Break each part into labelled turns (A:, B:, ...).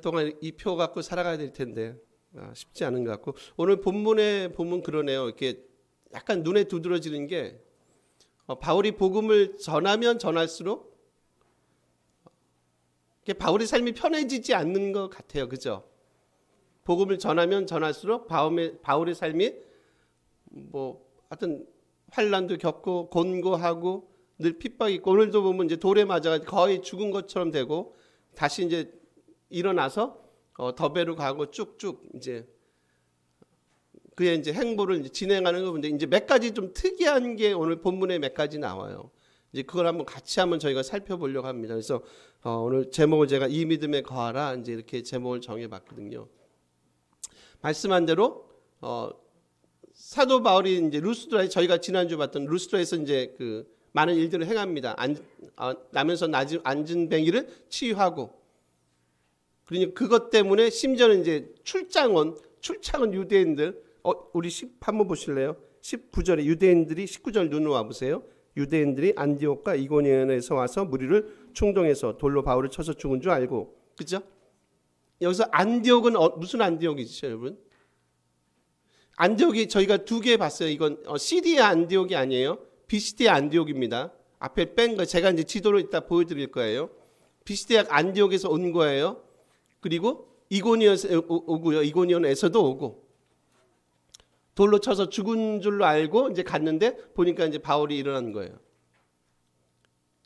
A: 동안 이 표 갖고 살아가야 될 텐데 쉽지 않은 것 같고, 오늘 본문에 보면 그러네요. 이렇게 약간 눈에 두드러지는 게 바울이 복음을 전하면 전할수록 바울의 삶이 편해지지 않는 것 같아요. 그죠? 복음을 전하면 전할수록 바울의 삶이 하여튼 환난도 겪고 곤고하고 늘 핍박이 있고, 오늘도 보면 이제 돌에 맞아가지고 거의 죽은 것처럼 되고 다시 이제 일어나서 더베로 가고 쭉쭉 이제 그의 이제 행보를 이제 진행하는 거 보는데, 이제 몇 가지 좀 특이한 게 오늘 본문에 몇 가지 나와요. 이제 그걸 한번 같이 한번 저희가 살펴보려고 합니다. 그래서 오늘 제목을 제가 이 믿음에 거하라 이제 이렇게 제목을 정해봤거든요. 말씀한 대로 사도 바울이 이제 루스드라에, 저희가 지난주 봤던 루스드라에서 이제 그 많은 일들을 행합니다. 나면서 앉은 뱅이를 치유하고, 그러니까 그것 때문에 심지어는 이제 출장은 유대인들, 우리 10 한번 보실래요? 19절에 유대인들이, 19절 눈으로 와보세요. 유대인들이 안디옥과 이고니온에서 와서 무리를 충동해서 돌로 바울을 쳐서 죽은 줄 알고, 그죠? 여기서 안디옥은 무슨 안디옥이죠, 여러분? 안디옥이 저희가 두 개 봤어요. 이건 시리아 안디옥이 아니에요. 비시디아 안디옥입니다. 앞에 뺀 거 제가 이제 지도로 이따 보여드릴 거예요. 비시디아 안디옥에서 온 거예요. 그리고 이고니온에서 오고요. 이고니온에서도 오고. 돌로 쳐서 죽은 줄로 알고 이제 갔는데 보니까 이제 바울이 일어난 거예요.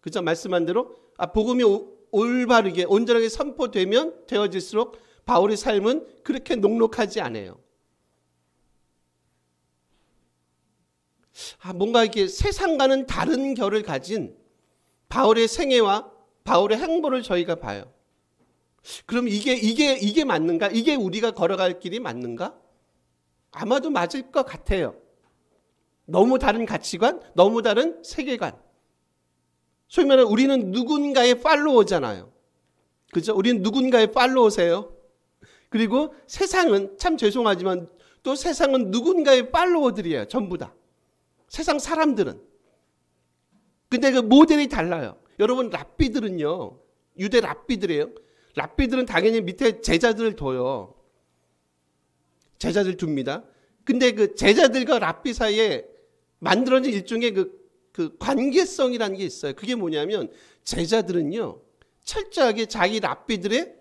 A: 그죠? 말씀한 대로 복음이 올바르게 온전하게 되어질수록 바울의 삶은 그렇게 녹록하지 않아요. 뭔가 이렇게 세상과는 다른 결을 가진 바울의 생애와 바울의 행보를 저희가 봐요. 그럼 이게 맞는가? 이게 우리가 걸어갈 길이 맞는가? 아마도 맞을 것 같아요. 너무 다른 가치관, 너무 다른 세계관. 소위 말하면 우리는 누군가의 팔로워잖아요. 그죠? 우리는 누군가의 팔로워세요. 그리고 세상은, 참 죄송하지만 또 세상은 누군가의 팔로워들이에요. 전부 다. 세상 사람들은. 근데 그 모델이 달라요. 여러분, 랍비들은요, 유대 랍비들이에요. 랍비들은 당연히 밑에 제자들을 둬요. 제자들 둡니다. 근데 그 제자들과 랍비 사이에 만들어진 일종의 그 관계성이라는 게 있어요. 그게 뭐냐면, 제자들은요, 철저하게 자기 랍비들의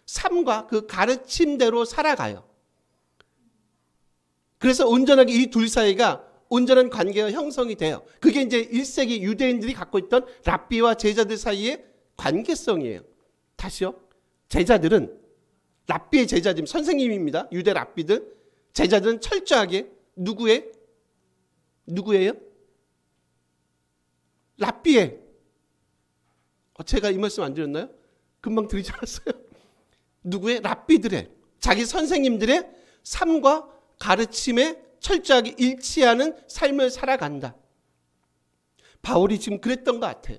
A: 삶과 그 가르침대로 살아가요. 그래서 온전하게 이 둘 사이가 온전한 관계가 형성이 돼요. 그게 이제 1세기 유대인들이 갖고 있던 랍비와 제자들 사이의 관계성이에요. 다시요. 제자들은, 랍비의 제자들, 선생님입니다. 유대 랍비들. 제자들은 철저하게 누구예요? 랍비의. 제가 이 말씀 안 드렸나요? 금방 드리지 않았어요? 누구의? 랍비들의, 자기 선생님들의 삶과 가르침에 철저하게 일치하는 삶을 살아간다. 바울이 지금 그랬던 것 같아요.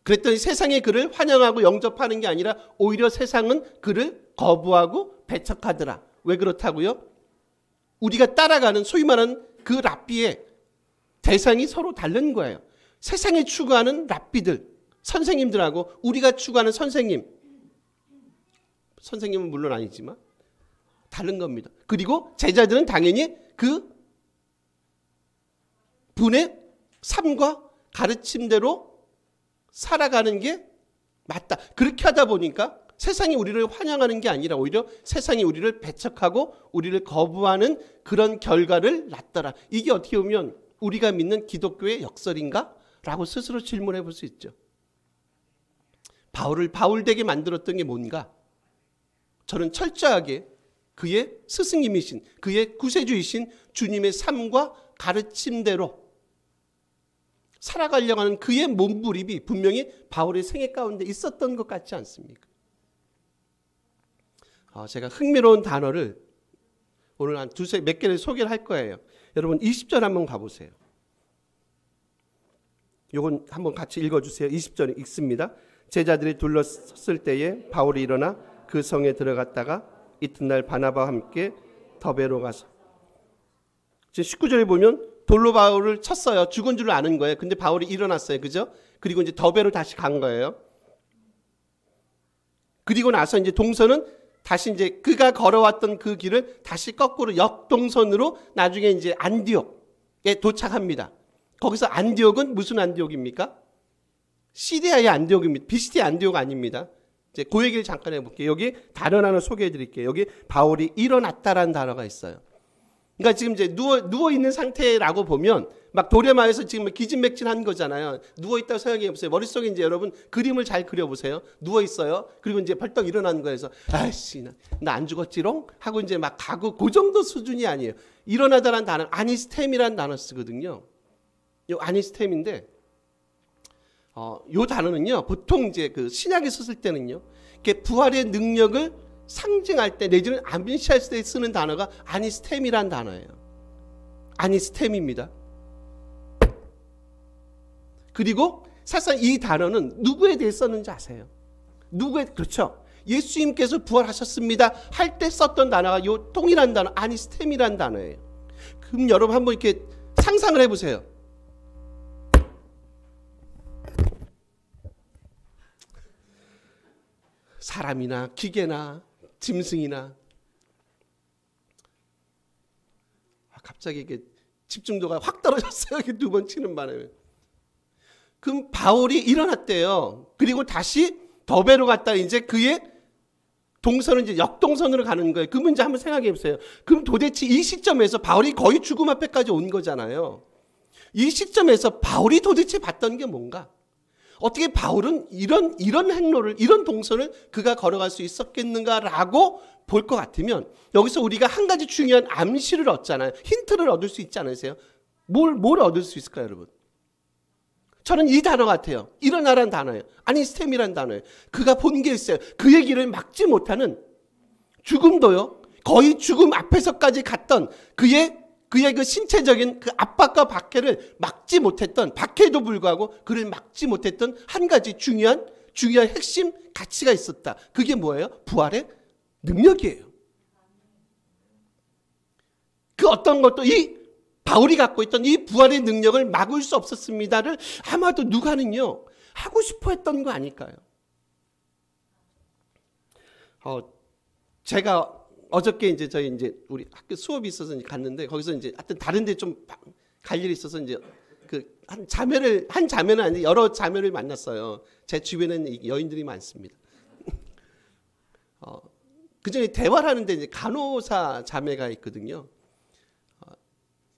A: 그랬더니 세상의 그를 환영하고 영접하는 게 아니라 오히려 세상은 그를 거부하고 배척하더라. 왜 그렇다고요? 우리가 따라가는 소위 말하는 그 랍비의 대상이 서로 다른 거예요. 세상이 추구하는 랍비들, 선생님들하고 우리가 추구하는 선생님은 물론 아니지만 다른 겁니다. 그리고 제자들은 당연히 그 분의 삶과 가르침대로 살아가는 게 맞다. 그렇게 하다 보니까 세상이 우리를 환영하는 게 아니라 오히려 세상이 우리를 배척하고 우리를 거부하는 그런 결과를 낳더라. 이게 어떻게 보면 우리가 믿는 기독교의 역설인가? 라고 스스로 질문해 볼 수 있죠. 바울을 바울되게 만들었던 게 뭔가? 저는 철저하게 그의 스승님이신, 그의 구세주이신 주님의 삶과 가르침대로 살아가려고 하는 그의 몸부림이 분명히 바울의 생애 가운데 있었던 것 같지 않습니까? 제가 흥미로운 단어를 오늘 한 몇 개를 소개를 할 거예요. 여러분 20절 한번 가보세요. 이건 한번 같이 읽어주세요. 20절 읽습니다. 제자들이 둘러섰을 때에 바울이 일어나 그 성에 들어갔다가 이튿날 바나바와 함께 더베로 가서, 19절에 보면 돌로 바울을 쳤어요. 죽은 줄 아는 거예요. 근데 바울이 일어났어요. 그죠? 그리고 이제 더베로 다시 간 거예요. 그리고 나서 이제 동선은 다시 이제 그가 걸어왔던 그 길을 다시 거꾸로 역동선으로 나중에 이제 안디옥에 도착합니다. 거기서 안디옥은 무슨 안디옥입니까? 시리아의 안디옥입니다. 비시티 안디옥 아닙니다. 이제 그 얘기를 잠깐 해볼게요. 여기 단어 하나 소개해 드릴게요. 여기 바울이 일어났다라는 단어가 있어요. 그러니까 지금 이제 누워 있는 상태라고 보면 막 도레마에서 지금 기진맥진한 거잖아요. 누워 있다고 생각해 보세요. 머릿속에 이제 여러분 그림을 잘 그려 보세요. 누워 있어요. 그리고 이제 벌떡 일어나는 거에서 아이씨 나 안 죽었지롱 하고 이제 막 가고 그 정도 수준이 아니에요. 일어나다라는 단어 아니스템이라는 단어 쓰거든요. 요 아니스템인데 요 단어는요. 보통 이제 그 신약에 썼을 때는요. 이렇게 부활의 능력을 상징할 때 내지는 암시할 때 쓰는 단어가 아니스템이란 단어예요. 아니스템입니다. 그리고 사실 이 단어는 누구에 대해 썼는지 아세요? 그렇죠. 예수님께서 부활하셨습니다 할 때 썼던 단어가 요 동일한 단어 아니스템이란 단어예요. 그럼 여러분 한번 이렇게 상상을 해보세요. 사람이나 기계나 짐승이나 갑자기 이게 집중도가 확 떨어졌어요. 이렇게 두 번 치는 바람에. 그럼 바울이 일어났대요. 그리고 다시 더베로 갔다 이제 그의 동선은 이제 역동선으로 가는 거예요. 그 문제 한번 생각해 보세요. 그럼 도대체 이 시점에서 바울이 거의 죽음 앞에까지 온 거잖아요. 이 시점에서 바울이 도대체 봤던 게 뭔가? 어떻게 바울은 이런 행로를, 이런 동선을 그가 걸어갈 수 있었겠는가라고 볼 것 같으면 여기서 우리가 한 가지 중요한 암시를 얻잖아요. 힌트를 얻을 수 있지 않으세요? 뭘 얻을 수 있을까요, 여러분? 저는 이 단어 같아요. 일어나란 단어예요. 아니스템이란 단어예요. 그가 본 게 있어요. 그의 길을 막지 못하는 죽음도요. 거의 죽음 앞에서까지 갔던 그의 그 신체적인 그 압박과 박해를 막지 못했던, 박해도 불구하고 그를 막지 못했던 한 가지 중요한 핵심 가치가 있었다. 그게 뭐예요? 부활의 능력이에요. 그 어떤 것도 이 바울이 갖고 있던 이 부활의 능력을 막을 수 없었습니다를 아마도 누가는요 하고 싶어 했던 거 아닐까요? 제가 어저께 이제 저희 이제 우리 학교 수업이 있어서 이제 갔는데 거기서 이제 하여튼 다른데 좀 갈 일이 있어서 이제 그 한 자매는 아니 여러 자매를 만났어요. 제 주변에는 여인들이 많습니다. 그전에 대화를 하는데 이제 간호사 자매가 있거든요.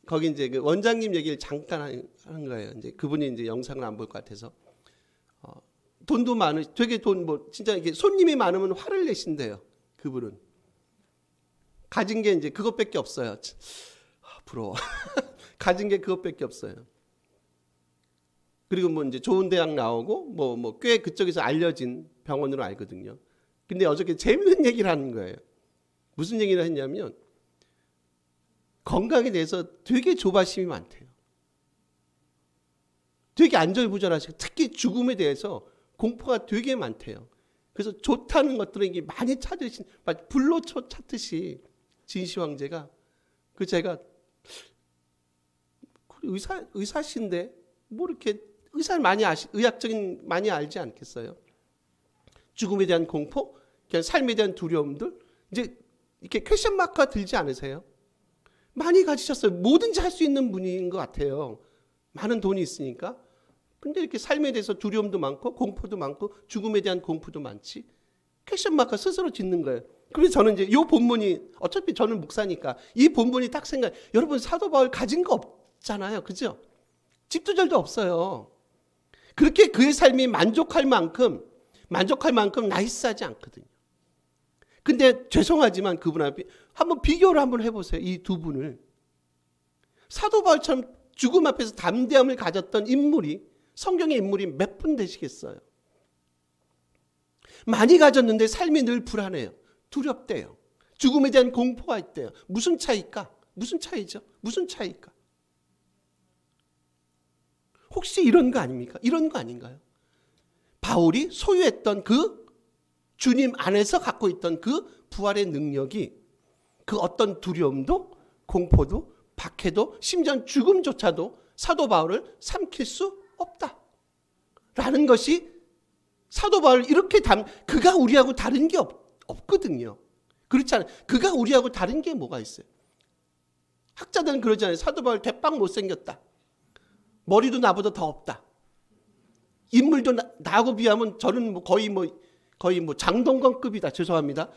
A: 거기 이제 그 원장님 얘기를 잠깐 하는 거예요. 이제 그분이 이제 영상을 안 볼 것 같아서 돈도 되게 진짜 이게 손님이 많으면 화를 내신대요. 그분은 가진 게 이제 그것밖에 없어요. 부러워. 가진 게 그것밖에 없어요. 그리고 뭐 이제 좋은 대학 나오고 꽤 그쪽에서 알려진 병원으로 알거든요. 근데 어저께 재밌는 얘기를 하는 거예요. 무슨 얘기를 했냐면 건강에 대해서 되게 조바심이 많대요. 되게 안절부절하시고 특히 죽음에 대해서 공포가 되게 많대요. 그래서 좋다는 것들을 이게 많이 찾으신, 불로 찾듯이 진시 황제가 제가 의사신데 뭐 이렇게 의사를 의학적인 많이 알지 않겠어요? 죽음에 대한 공포, 그냥 삶에 대한 두려움들 이제 이렇게 퀘션 마크가 들지 않으세요? 많이 가지셨어요. 뭐든지 할 수 있는 분인 것 같아요. 많은 돈이 있으니까. 근데 이렇게 삶에 대해서 두려움도 많고 공포도 많고 죽음에 대한 공포도 많지. 퀘션 마크 스스로 짓는 거예요. 그래서 저는 이제 이 본문이 어차피 저는 목사니까 이 본문이 딱 여러분 사도 바울 가진 거 없잖아요. 그죠? 집두절도 없어요. 그렇게 그의 삶이 만족할 만큼 나이스하지 않거든요. 근데 죄송하지만 그분 앞에 한번 비교를 한번 해보세요. 이 두 분을. 사도 바울처럼 죽음 앞에서 담대함을 가졌던 인물이 성경의 인물이 몇 분 되시겠어요? 많이 가졌는데 삶이 늘 불안해요. 두렵대요. 죽음에 대한 공포가 있대요. 무슨 차이일까? 무슨 차이죠? 무슨 차이일까? 혹시 이런 거 아닙니까? 이런 거 아닌가요? 바울이 소유했던 그 주님 안에서 갖고 있던 그 부활의 능력이 그 어떤 두려움도 공포도 박해도 심지어 죽음조차도 사도 바울을 삼킬 수 없다. 라는 것이 사도 바울 이렇게 그가 우리하고 다른 게 없거든요. 그렇지 않아요. 그가 우리하고 다른 게 뭐가 있어요? 학자들은 그러잖아요. 사도 바울 대빵 못생겼다. 머리도 나보다 더 없다. 인물도 나하고 비하면 저는 거의 장동건급이다. 죄송합니다.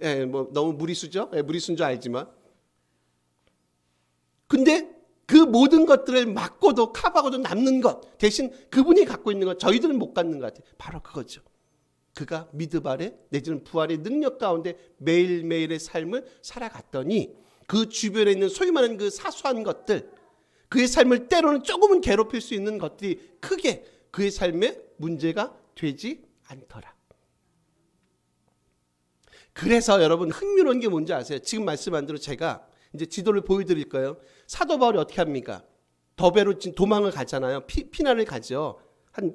A: 예, 너무 무리수죠? 예, 무리수인 줄 알지만. 근데 그 모든 것들을 막고도 카바고도 남는 것 대신 그분이 갖고 있는 것 저희들은 못 갖는 것 같아요. 바로 그거죠. 그가 미드발의 내지는 부활의 능력 가운데 매일매일의 삶을 살아갔더니 그 주변에 있는 소위 말하는 그 사소한 것들, 그의 삶을 때로는 조금은 괴롭힐 수 있는 것들이 크게 그의 삶에 문제가 되지 않더라. 그래서 여러분 흥미로운 게 뭔지 아세요? 지금 말씀한 대로 제가 이제 지도를 보여드릴 거예요. 사도 바울이 어떻게 합니까? 더베로 도망을 가잖아요. 피난을 가죠.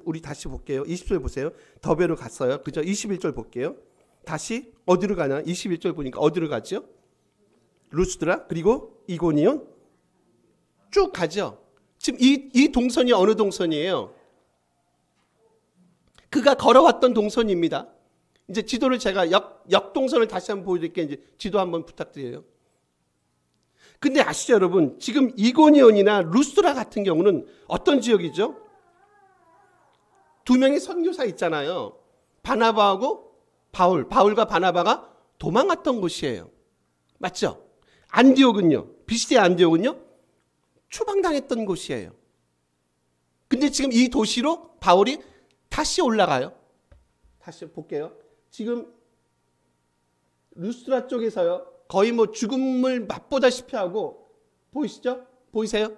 A: 우리 다시 볼게요. 20절 보세요. 더베로 갔어요. 그죠? 21절 볼게요. 다시 어디로 가나? 21절 보니까 어디로 가죠? 루스드라 그리고 이고니온 쭉 가죠. 지금 이 동선이 어느 동선이에요? 그가 걸어왔던 동선입니다. 이제 지도를 제가 역동선을 다시 한번 보여드릴게요. 이제 지도 한번 부탁드려요. 근데 아시죠 여러분? 지금 이고니온이나 루스드라 같은 경우는 어떤 지역이죠? 두 명의 선교사 있잖아요. 바나바하고 바울과 바나바가 도망갔던 곳이에요. 맞죠? 안디옥은요? 비시디아 안디옥은요? 추방당했던 곳이에요. 근데 지금 이 도시로 바울이 다시 올라가요. 다시 볼게요. 지금 루스드라 쪽에서요. 거의 죽음을 맛보다시피 하고 보이시죠? 보이세요?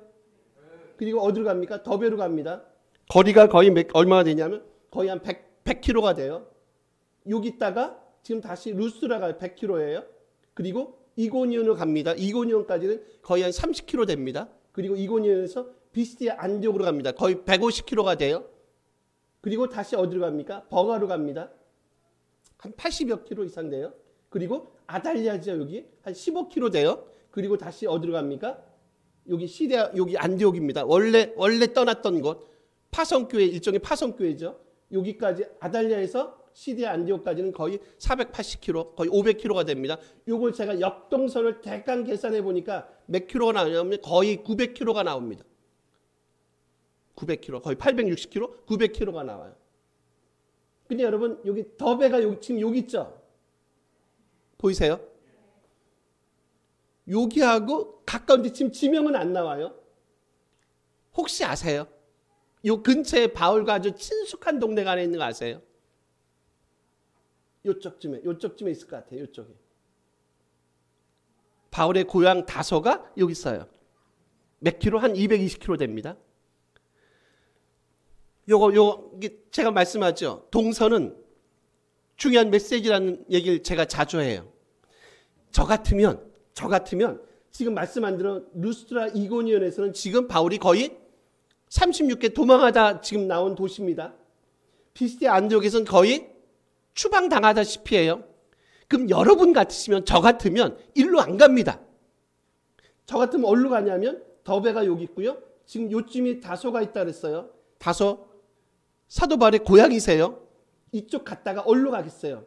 A: 그리고 어디로 갑니까? 더베로 갑니다. 거리가 거의 얼마나 되냐면 거의 한 100km가 돼요. 여기 있다가 지금 다시 루스드라 가요. 100km예요. 그리고 이고니온으로 갑니다. 이고니온까지는 거의 한 30km 됩니다. 그리고 이고니온에서 비시디아 안디옥으로 갑니다. 거의 150km가 돼요. 그리고 다시 어디로 갑니까? 버가로 갑니다. 한 80여 킬로 이상 돼요. 그리고 아달리아죠. 여기 한 15km 돼요. 그리고 다시 어디로 갑니까? 여기 여기 안디옥입니다. 원래 떠났던 곳 파송교회 일종의 파송교회죠. 여기까지 아달리아에서 시리아 안디옥까지는 거의 480km, 거의 500km가 됩니다. 요걸 제가 역동선을 대강 계산해 보니까 몇 킬로가 나오냐면 거의 900km가 나옵니다. 900km, 거의 860km, 900km가 나와요. 근데 여러분 여기 더베가 지금 여기 있죠? 보이세요? 여기하고 가까운데 지금 지명은 안 나와요. 혹시 아세요? 요 근처에 바울과 아주 친숙한 동네가 하나 있는 거 아세요? 요쪽쯤에 있을 것 같아요. 요쪽에. 바울의 고향 다소가 여기 있어요. 몇 킬로? 한 220km 됩니다. 제가 말씀하죠. 동선은 중요한 메시지라는 얘기를 제가 자주 해요. 저 같으면 지금 말씀한 대로 루스드라 이고니온에서는 지금 바울이 거의 36개 도망하다 지금 나온 도시입니다. 비시디아 안디옥에서는 거의 추방당하다시피 해요. 그럼 여러분 같으시면 저 같으면 일로 안 갑니다. 저 같으면 어디로 가냐면 더베가 여기 있고요. 지금 요쯤이 다소가 있다 그랬어요. 다소 사도 바울의 고향이세요. 이쪽 갔다가 어디로 가겠어요?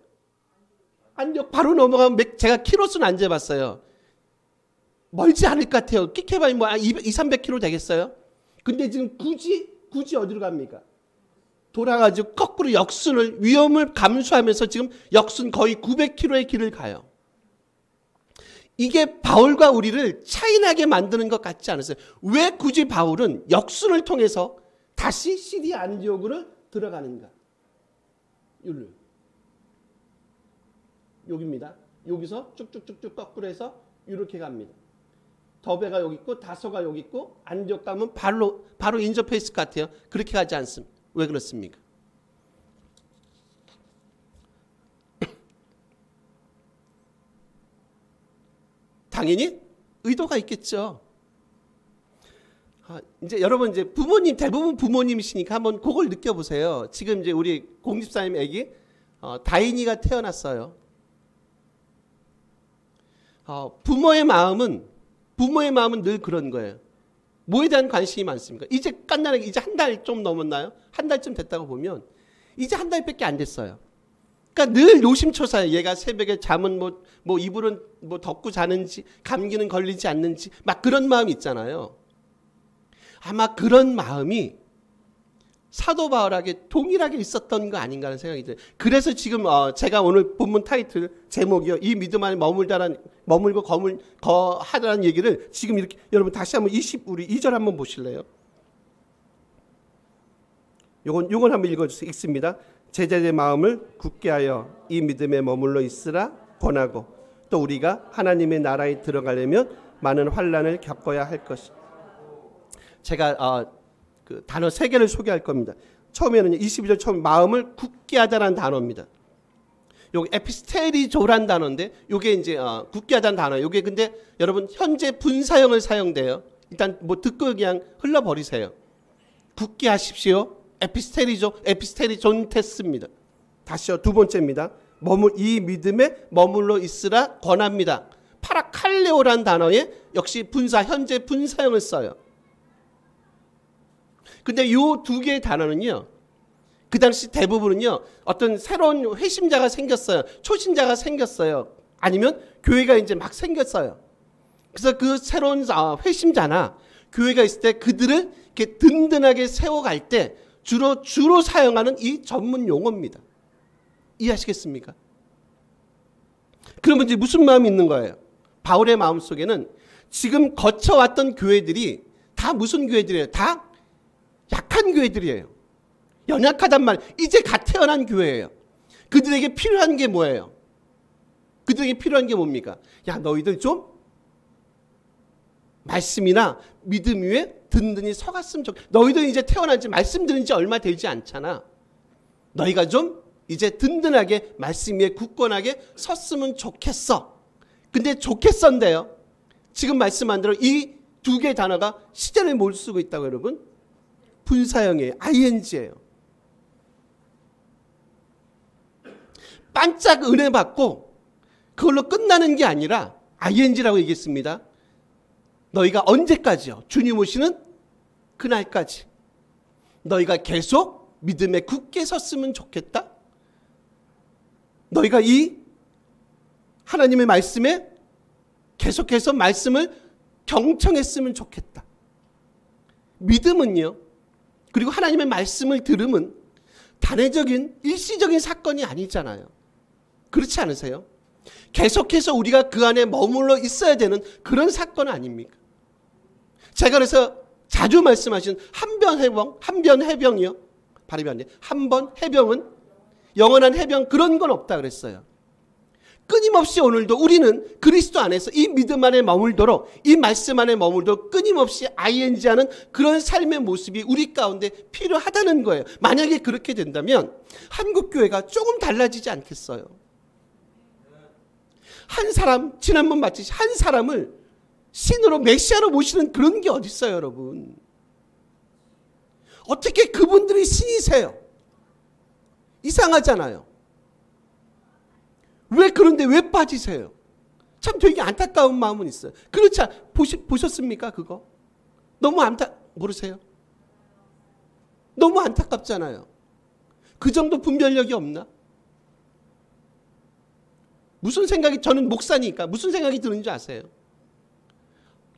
A: 안디옥 바로 넘어가면 제가 키로수는 안 재봤어요. 멀지 않을 것 같아요. 끼케바이 200-300km 되겠어요? 근데 지금 굳이 어디로 갑니까? 돌아가지고 거꾸로 위험을 감수하면서 지금 역순 거의 900km의 길을 가요. 이게 바울과 우리를 차이나게 만드는 것 같지 않으세요? 왜 굳이 바울은 역순을 통해서 다시 시리아 안디옥으로 들어가는가? 여기입니다. 여기서 쭉쭉쭉쭉 거꾸로 해서 이렇게 갑니다. 더베가 여기 있고 다소가 여기 있고 안디옥 가면 바로 인접해 있을 것 같아요. 그렇게 가지 않습니다. 왜 그렇습니까? 당연히 의도가 있겠죠. 이제 여러분 대부분 부모님이시니까 한번 그걸 느껴보세요. 지금 이제 우리 공집사님 애기 다인이가 태어났어요. 부모의 마음은 늘 그런 거예요. 뭐에 대한 관심이 많습니까? 이제 깐난하게 이제 한 달 좀 넘었나요? 한 달쯤 됐다고 보면 이제 한 달밖에 안 됐어요. 그러니까 늘 노심초사예요. 얘가 새벽에 잠은 뭐 이불은 뭐 덮고 자는지, 감기는 걸리지 않는지, 막 그런 마음이 있잖아요. 아마 그런 마음이 사도 바울에게 동일하게 있었던 거 아닌가 하는 생각이 들어요. 그래서 지금 제가 오늘 본문 타이틀 제목이요, 이 믿음 안에 머물고 거하다는 얘기를 지금 이렇게, 여러분 다시 한번 우리 2절 한번 보실래요? 요건 한번 읽어주세요. 읽습니다. 제자의 마음을 굳게 하여 이 믿음에 머물러 있으라 권하고, 또 우리가 하나님의 나라에 들어가려면 많은 환난을 겪어야 할 것이. 제가 그 단어 3개를 소개할 겁니다. 처음에는 22절 처음 마음을 굳게 하다라는 단어입니다. 요게 에피스테리조란 단어인데, 요게 이제 굳게 하다는 단어. 요게 근데 여러분 현재 분사형을 사용돼요. 일단 뭐 듣고 그냥 흘러버리세요. 굳게 하십시오. 에피스테리존테스입니다. 다시요. 두 번째입니다. 이 믿음에 머물러 있으라 권합니다. 파라칼레오란 단어에 역시 현재 분사형을 써요. 근데 요 두 개의 단어는요, 그 당시 대부분은요, 어떤 새로운 회심자가 생겼어요. 초신자가 생겼어요. 아니면 교회가 이제 막 생겼어요. 그래서 그 새로운 회심자나 교회가 있을 때 그들을 이렇게 든든하게 세워갈 때 주로 사용하는 이 전문 용어입니다. 이해하시겠습니까? 그러면 이제 무슨 마음이 있는 거예요? 바울의 마음 속에는 지금 거쳐왔던 교회들이 다 무슨 교회들이에요? 다 약한 교회들이에요. 연약하단 말, 이제 갓 태어난 교회예요. 그들에게 필요한 게 뭐예요? 그들에게 필요한 게 뭡니까? 야, 너희들 좀 말씀이나 믿음 위에 든든히 서갔으면 좋겠어. 너희들 이제 태어난 지 말씀 들은 지 얼마 되지 않잖아. 너희가 좀 이제 든든하게 말씀 위에 굳건하게 섰으면 좋겠어. 근데 좋겠어인데요, 지금 말씀한 대로 이 두 개의 단어가 시제를 뭘 쓰고 있다고 여러분? 분사형이에요. ing예요. 반짝 은혜 받고 그걸로 끝나는 게 아니라 ing라고 얘기했습니다. 너희가 언제까지요? 주님 오시는 그날까지 너희가 계속 믿음에 굳게 섰으면 좋겠다. 너희가 이 하나님의 말씀에 계속해서 말씀을 경청했으면 좋겠다. 믿음은요, 그리고 하나님의 말씀을 들으면 단회적인 일시적인 사건이 아니잖아요. 그렇지 않으세요? 계속해서 우리가 그 안에 머물러 있어야 되는 그런 사건 아닙니까? 제가 그래서 자주 말씀하신 한변 해병이요. 발음이 안 돼. 한번 해병은 영원한 해병, 그런 건 없다 그랬어요. 끊임없이 오늘도 우리는 그리스도 안에서 이 믿음 안에 머물도록, 이 말씀 안에 머물도록 끊임없이 ing하는 그런 삶의 모습이 우리 가운데 필요하다는 거예요. 만약에 그렇게 된다면 한국교회가 조금 달라지지 않겠어요? 한 사람, 지난번 마치 한 사람을 신으로 메시아로 모시는 그런 게 어디 있어요, 여러분? 어떻게 그분들이 신이세요? 이상하잖아요. 그런데 왜 빠지세요? 참 되게 안타까운 마음은 있어요. 그렇지 보셨습니까, 그거? 모르세요? 너무 안타깝잖아요. 그 정도 분별력이 없나? 무슨 생각이, 저는 목사니까 무슨 생각이 드는지 아세요?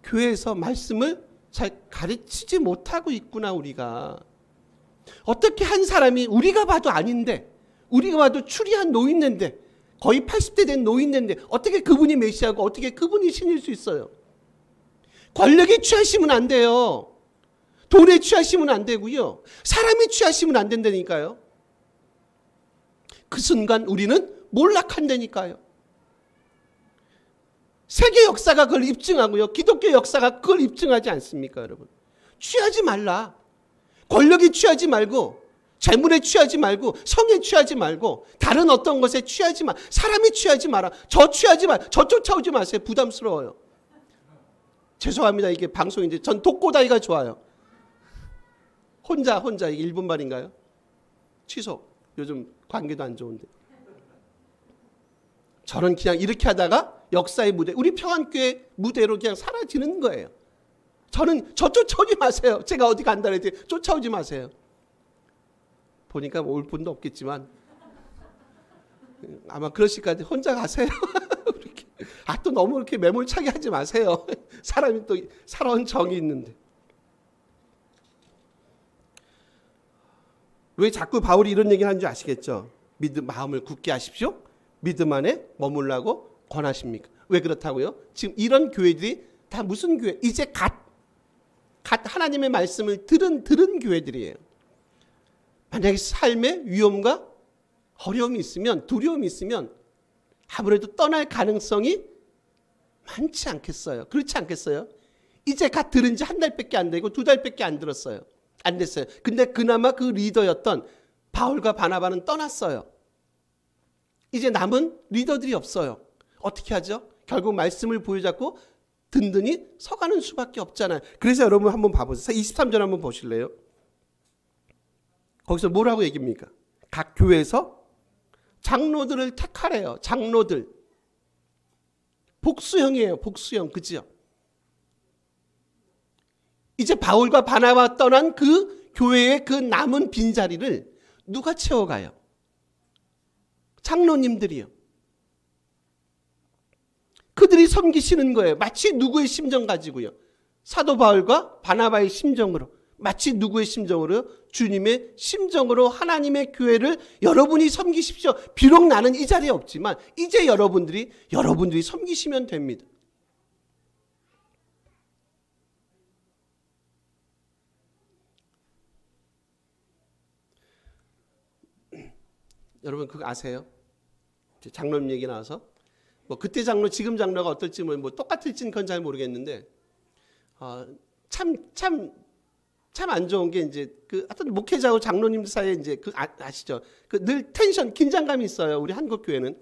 A: 교회에서 말씀을 잘 가르치지 못하고 있구나, 우리가. 어떻게 한 사람이 우리가 봐도 아닌데, 우리가 봐도 추리한 노인네인데, 거의 80대 된 노인네인데 어떻게 그분이 메시아고 어떻게 그분이 신일 수 있어요? 권력에 취하시면 안 돼요. 돈에 취하시면 안 되고요. 사람이 취하시면 안 된다니까요. 그 순간 우리는 몰락한다니까요. 세계 역사가 그걸 입증하고요. 기독교 역사가 그걸 입증하지 않습니까, 여러분? 취하지 말라. 권력에 취하지 말고, 재물에 취하지 말고, 성에 취하지 말고, 다른 어떤 것에 취하지 마. 사람이 취하지 마라. 저 취하지 마. 저 쫓아오지 마세요. 부담스러워요. 죄송합니다. 이게 방송인데 전 독고다이가 좋아요. 혼자 1분 말인가요? 취소. 요즘 관계도 안 좋은데. 저는 그냥 이렇게 하다가 역사의 무대, 우리 평안교회 무대로 그냥 사라지는 거예요. 저는 저 쫓아오지 마세요. 제가 어디 간다 그랬더니 쫓아오지 마세요. 보니까 올 분도 없겠지만 아마 그러실 것 같아요. 혼자 가세요. 또 너무 이렇게 매몰차게 하지 마세요. 사람이 또 살아온 정이 있는데. 왜 자꾸 바울이 이런 얘기를 하는 줄 아시겠죠? 마음을 굳게 하십시오. 믿음 안에 머물라고 권하십니까? 왜 그렇다고요? 지금 이런 교회들이 다 무슨 교회? 이제 갓 하나님의 말씀을 들은 교회들이에요. 만약에 삶에 위험과 어려움이 있으면, 두려움이 있으면 아무래도 떠날 가능성이 많지 않겠어요? 그렇지 않겠어요? 이제 갓 들은 지 한 달밖에 안 되고 2달밖에 안 들었어요. 안 됐어요. 근데 그나마 그 리더였던 바울과 바나바는 떠났어요. 이제 남은 리더들이 없어요. 어떻게 하죠? 결국 말씀을 부여잡고 든든히 서가는 수밖에 없잖아요. 그래서 여러분 한번 봐보세요. 23절 한번 보실래요? 거기서 뭐라고 얘기합니까? 각 교회에서 장로들을 택하래요. 장로들. 복수형이에요. 복수형. 그죠? 이제 바울과 바나바 떠난 그 교회의 그 남은 빈자리를 누가 채워가요? 장로님들이요. 그들이 섬기시는 거예요. 마치 누구의 심정 가지고요. 사도 바울과 바나바의 심정으로, 마치 누구의 심정으로? 주님의 심정으로 하나님의 교회를 여러분이 섬기십시오. 비록 나는 이 자리에 없지만 이제 여러분들이 섬기시면 됩니다. 여러분 그거 아세요? 장로님 얘기 나와서 뭐 그때 장로 지금 장로가 어떨지 뭐 똑같을지는 그건 잘 모르겠는데 참 안 좋은 게 이제 그 하여튼 목회자하고 장로님들 사이에 이제 그 아시죠? 그 늘 텐션 긴장감이 있어요. 우리 한국 교회는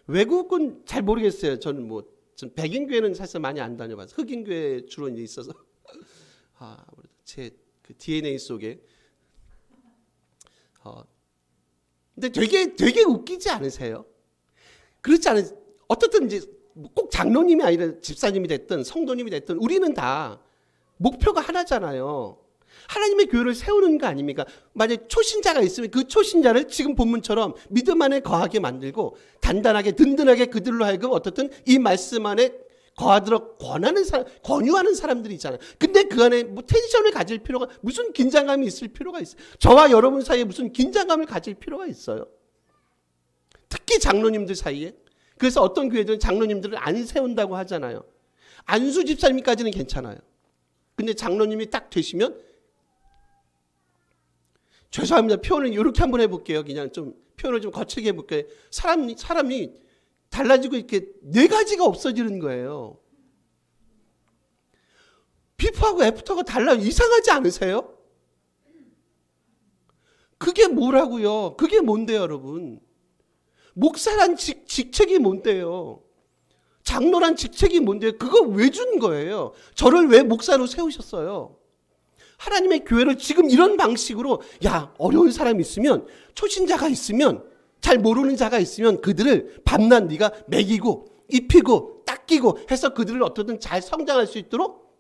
A: 외국은 잘 모르겠어요. 저는 전 백인 교회는 사실 많이 안 다녀봐서 흑인 교회 주로 이제 있어서 제 그 DNA 속에 근데 되게 웃기지 않으세요? 그렇지 않아요? 어떻든 이제 꼭 장로님이 아니라 집사님이 됐든 성도님이 됐든 우리는 다 목표가 하나잖아요. 하나님의 교회를 세우는 거 아닙니까? 만약에 초신자가 있으면 그 초신자를 지금 본문처럼 믿음 안에 거하게 만들고 단단하게 든든하게 그들로 하여금 어떻든 이 말씀 안에 거하도록 권유하는 사람들이 있잖아요. 근데 그 안에 텐션을 가질 필요가, 무슨 긴장감이 있을 필요가 있어요? 저와 여러분 사이에 무슨 긴장감을 가질 필요가 있어요? 특히 장로님들 사이에. 그래서 어떤 교회들은 장로님들을 안 세운다고 하잖아요. 안수 집사님까지는 괜찮아요. 근데 장로님이 딱 되시면, 죄송합니다. 표현을 이렇게 한번 해볼게요. 그냥 좀 표현을 좀 거칠게 해볼게요. 사람이 달라지고 이렇게 네 가지가 없어지는 거예요. 비포하고 애프터가 달라요. 이상하지 않으세요? 그게 뭐라고요? 그게 뭔데요, 여러분? 목사란 직책이 뭔데요? 장로란 직책이 뭔데요? 그거 왜 준 거예요? 저를 왜 목사로 세우셨어요? 하나님의 교회를 지금 이런 방식으로, 어려운 사람이 있으면, 초신자가 있으면, 잘 모르는 자가 있으면 그들을 밤낮 네가 먹이고 입히고 닦이고 해서 그들을 어떻든 잘 성장할 수 있도록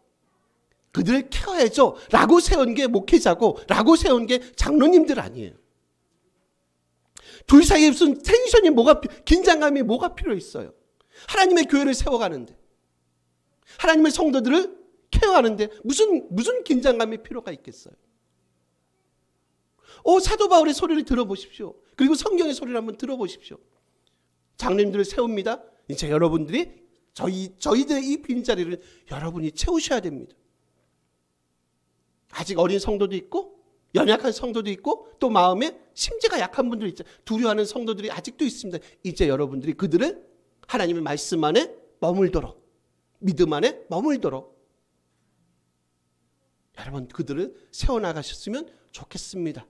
A: 그들을 케어해줘 라고 세운 게 목회자고 라고 세운 게 장로님들 아니에요. 둘 사이에 무슨 텐션이 긴장감이 뭐가 필요 있어요? 하나님의 교회를 세워가는데, 하나님의 성도들을 케어하는데 무슨 긴장감이 필요가 있겠어요? 사도 바울의 소리를 들어보십시오. 그리고 성경의 소리를 한번 들어보십시오. 장로님들을 세웁니다. 이제 여러분들이 저희들의 이 빈자리를 여러분이 채우셔야 됩니다. 아직 어린 성도도 있고 연약한 성도도 있고 또 마음에 심지가 약한 분들 있죠. 두려워하는 성도들이 아직도 있습니다. 이제 여러분들이 그들을 하나님의 말씀 안에 머물도록, 믿음 안에 머물도록 여러분 그들을 세워나가셨으면 좋겠습니다.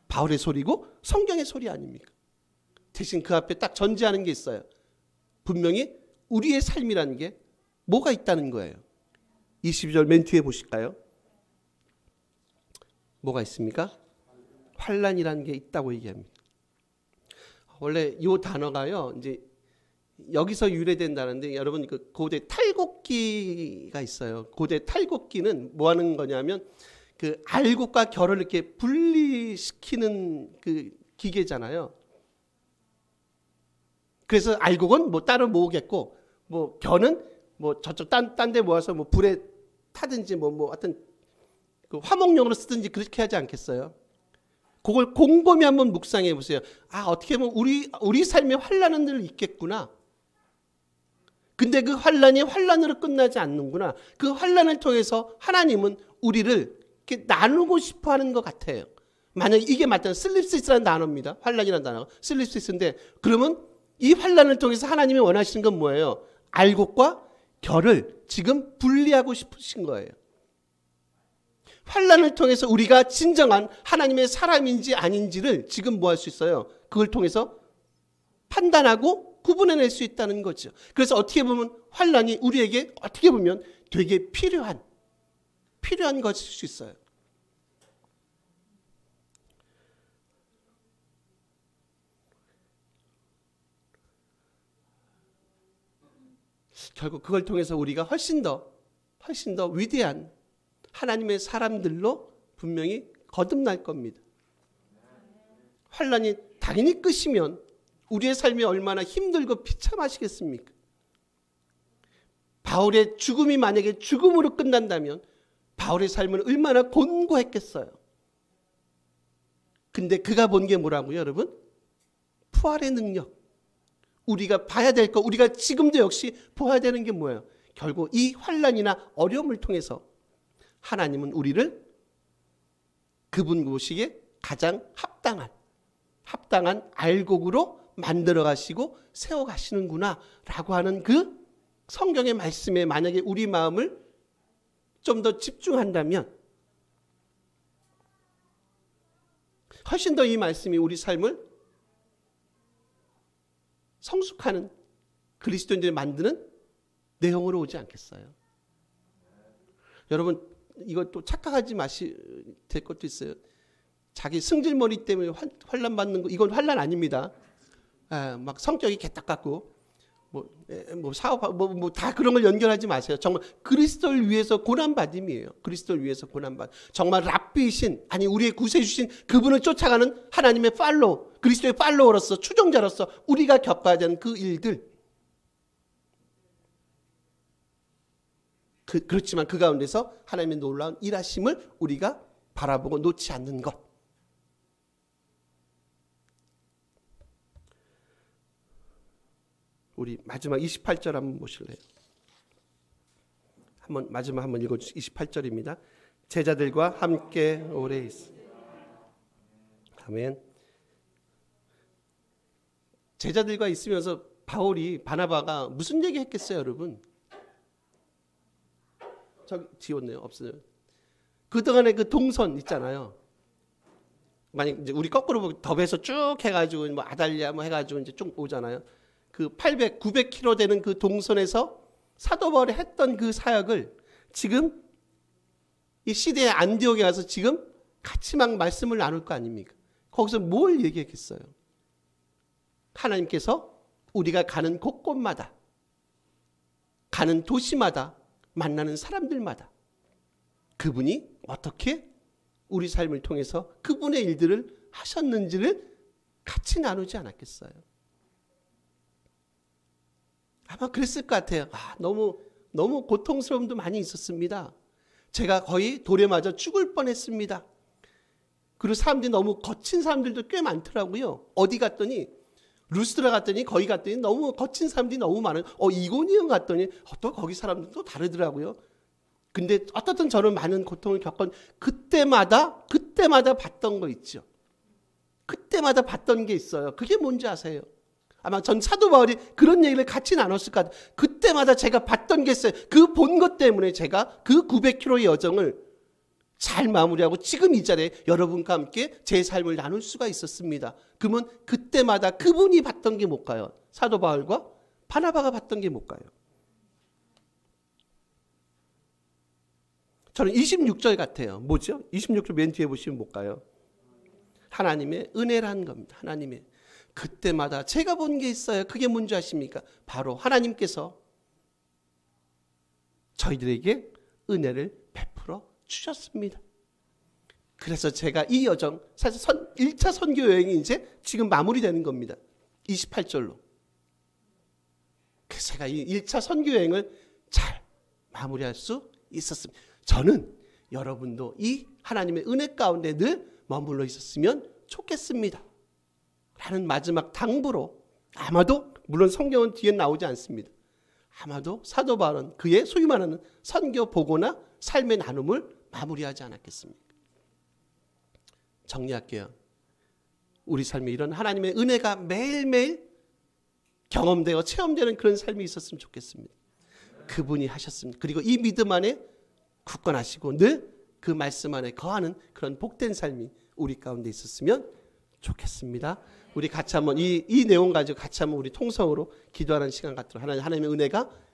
A: 바울의 소리고 성경의 소리 아닙니까? 대신 그 앞에 딱 전제하는 게 있어요. 분명히 우리의 삶이라는 게 뭐가 있다는 거예요. 22절 맨 뒤에 보실까요? 뭐가 있습니까? 환난이라는 게 있다고 얘기합니다. 원래 이 단어가요, 이제 여기서 유래된다는데, 여러분 그 고대 탈곡기가 있어요. 고대 탈곡기는 뭐 하는 거냐면 그 알곡과 결을 이렇게 분리시키는 그 기계잖아요. 그래서 알곡은 뭐 따로 모으겠고, 뭐 결은 뭐 저쪽 딴 데 모아서 뭐 불에 타든지 뭐 하여튼 그 화목용으로 쓰든지 그렇게 하지 않겠어요? 그걸 곰곰이 한번 묵상해 보세요. 아, 어떻게 보면 우리 삶에 환란은 늘 있겠구나. 근데 그 환란이 환란으로 끝나지 않는구나. 그 환란을 통해서 하나님은 우리를 이렇게 나누고 싶어 하는 것 같아요. 만약에 이게 맞다면 슬립시스라는 단어입니다. 환란이라는 단어가 슬립시스인데, 그러면 이 환란을 통해서 하나님이 원하시는 건 뭐예요? 알곡과 결을 지금 분리하고 싶으신 거예요. 환란을 통해서 우리가 진정한 하나님의 사람인지 아닌지를 지금 뭐 할 수 있어요? 그걸 통해서 판단하고 구분해낼 수 있다는 거죠. 그래서 어떻게 보면 환란이 우리에게 어떻게 보면 되게 필요한 것일 수 있어요. 결국 그걸 통해서 우리가 훨씬 더 위대한 하나님의 사람들로 분명히 거듭날 겁니다. 환란이 당연히 끝이면 우리의 삶이 얼마나 힘들고 비참하시겠습니까? 바울의 죽음이 만약에 죽음으로 끝난다면 바울의 삶은 얼마나 곤고했겠어요. 근데 그가 본 게 뭐라고요, 여러분? 부활의 능력. 우리가 봐야 될 거, 우리가 지금도 역시 보아야 되는 게 뭐예요? 결국 이 환란이나 어려움을 통해서 하나님은 우리를 그분 보시기에 가장 합당한 알곡으로 만들어 가시고 세워 가시는구나 라고 하는 그 성경의 말씀에 만약에 우리 마음을 좀 더 집중한다면 훨씬 더 이 말씀이 우리 삶을 성숙하는 그리스도인들이 만드는 내용으로 오지 않겠어요? 여러분, 이것도 착각하지 마시 될 것도 있어요. 자기 승질머리 때문에 환난 받는 거, 이건 환난 아닙니다. 막 성격이 개딱 같고 뭐 사업 뭐 다 그런 걸 연결하지 마세요. 정말 그리스도를 위해서 고난 받음이에요. 그리스도를 위해서 고난 받. 정말 랍비신, 아니 우리의 구세주신 그분을 쫓아가는 하나님의 팔로우, 그리스도의 팔로워로서 추종자로서 우리가 겪어야 되는 그 일들. 그렇지만 그 가운데서 하나님의 놀라운 일하심을 우리가 바라보고 놓지 않는 것. 우리 마지막 28절 한번 보실래요? 마지막 한번 읽어주세요. 28절입니다. 제자들과 함께 오래 있어. 아멘. 제자들과 있으면서 바나바가 무슨 얘기 했겠어요, 여러분? 저기 지웠네요. 없어요. 그동안에 그 동선 있잖아요. 만약 이제 우리 거꾸로 보고 덥에서 쭉 해가지고 뭐 아달랴 뭐 해가지고 이제 쭉 오잖아요. 그 800, 900km 되는 그 동선에서 사도 바울이 했던 그 사역을 지금 이 시대의 안디옥에 가서 지금 같이 막 말씀을 나눌 거 아닙니까? 거기서 뭘 얘기했겠어요? 하나님께서 우리가 가는 곳곳마다, 가는 도시마다, 만나는 사람들마다 그분이 어떻게 우리 삶을 통해서 그분의 일들을 하셨는지를 같이 나누지 않았겠어요? 아마 그랬을 것 같아요. 너무 고통스러움도 많이 있었습니다. 제가 거의 돌에 맞아 죽을 뻔했습니다. 그리고 사람들이 너무 거친 사람들도 꽤 많더라고요. 어디 갔더니 루스드라 갔더니 거기 갔더니 너무 거친 사람들이 너무 많아요. 이고니온 갔더니 또 거기 사람들도 다르더라고요. 근데 어떻든 저는 많은 고통을 겪은 그때마다 봤던 거 있죠. 그때마다 봤던 게 있어요. 그게 뭔지 아세요? 아마 전 사도 바울이 그런 얘기를 같이 나눴을 것 같아요. 그때마다 제가 봤던 게 있어요. 그 본 것 때문에 제가 그 900km의 여정을 잘 마무리하고 지금 이 자리에 여러분과 함께 제 삶을 나눌 수가 있었습니다. 그러면 그때마다 그분이 봤던 게 뭘까요? 사도 바울과 바나바가 봤던 게 뭘까요? 저는 26절 같아요. 뭐죠? 26절 맨 뒤에 보시면 뭘까요? 하나님의 은혜라는 겁니다. 하나님의. 그때마다 제가 본 게 있어요. 그게 뭔지 아십니까? 바로 하나님께서 저희들에게 은혜를 베풀어 주셨습니다. 그래서 제가 이 여정 사실 1차 선교 여행이 이제 지금 마무리되는 겁니다. 28절로. 그래서 제가 이 1차 선교 여행을 잘 마무리할 수 있었습니다. 저는 여러분도 이 하나님의 은혜 가운데 늘 머물러 있었으면 좋겠습니다. 라는 마지막 당부로 아마도 물론 성경은 뒤에 나오지 않습니다. 아마도 사도 바울은 그의 소위 말하는 선교 보고나 삶의 나눔을 마무리하지 않았겠습니까? 정리할게요. 우리 삶에 이런 하나님의 은혜가 매일매일 경험되어 체험되는 그런 삶이 있었으면 좋겠습니다. 그분이 하셨습니다. 그리고 이 믿음 안에 굳건하시고 늘 그 말씀 안에 거하는 그런 복된 삶이 우리 가운데 있었으면 좋겠습니다. 우리 같이 한번 이 내용 가지고 같이 한번 우리 통성으로 기도하는 시간 갖도록 하나님의 은혜가